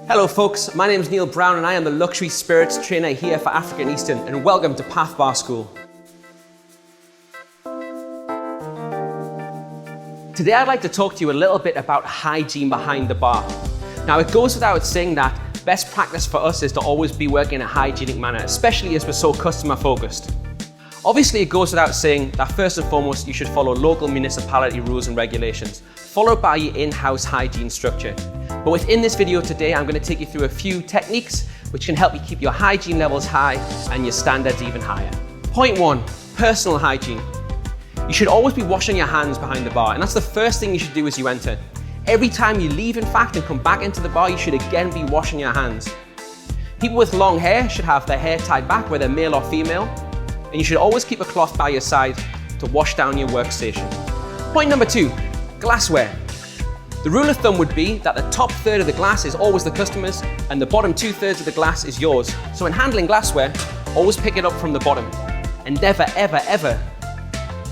Hello folks, my name is Kneale Brown and I am the Luxury Spirits Trainer here for Africa and Eastern, and welcome to Path Bar School. Today I'd like to talk to you a little bit about hygiene behind the bar. Now it goes without saying that best practice for us is to always be working in a hygienic manner, especially as we're so customer focused. Obviously it goes without saying that first and foremost you should follow local municipality rules and regulations, followed by your in-house hygiene structure. But within this video today, I'm going to take you through a few techniques which can help you keep your hygiene levels high and your standards even higher. Point 1, personal hygiene. You should always be washing your hands behind the bar, and that's the first thing you should do as you enter. Every time you leave, in fact, and come back into the bar, you should again be washing your hands. People with long hair should have their hair tied back, whether male or female, and you should always keep a cloth by your side to wash down your workstation. Point number 2, glassware. The rule of thumb would be that the top third of the glass is always the customer's and the bottom 2/3 of the glass is yours. So when handling glassware, always pick it up from the bottom and never, ever, ever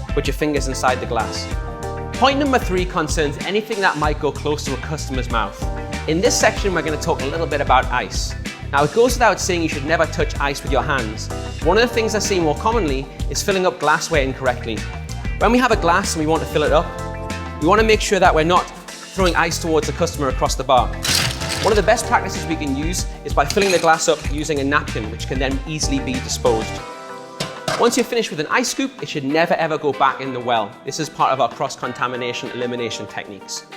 put your fingers inside the glass. Point number 3 concerns anything that might go close to a customer's mouth. In this section, we're going to talk a little bit about ice. Now it goes without saying you should never touch ice with your hands. One of the things I see more commonly is filling up glassware incorrectly. When we have a glass and we want to fill it up, we want to make sure that we're not throwing ice towards the customer across the bar. One of the best practices we can use is by filling the glass up using a napkin, which can then easily be disposed. Once you're finished with an ice scoop, it should never ever go back in the well. This is part of our cross-contamination elimination techniques.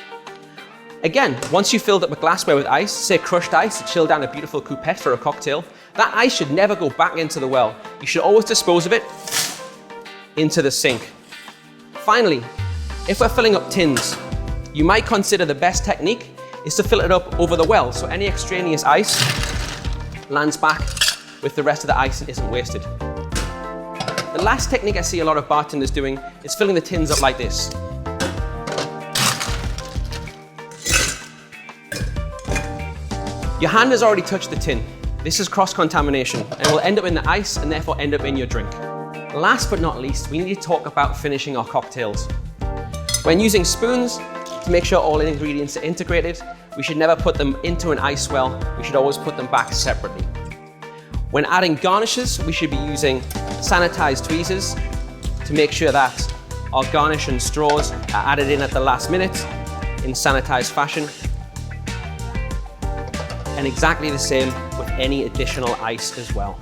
Again, once you've filled up a glassware with ice, say crushed ice to chill down a beautiful coupette for a cocktail, that ice should never go back into the well. You should always dispose of it into the sink. Finally, if we're filling up tins, you might consider the best technique is to fill it up over the well, so any extraneous ice lands back with the rest of the ice and isn't wasted. The last technique I see a lot of bartenders doing is filling the tins up like this. Your hand has already touched the tin. This is cross-contamination and will end up in the ice and therefore end up in your drink. Last but not least, we need to talk about finishing our cocktails. When using spoons, to make sure all ingredients are integrated, we should never put them into an ice well. We should always put them back separately. When adding garnishes, we should be using sanitized tweezers to make sure that our garnish and straws are added in at the last minute in sanitized fashion. And exactly the same with any additional ice as well.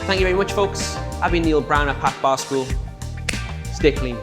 Thank you very much, folks. I've been Kneale Brown at Path Bar School. Stay clean.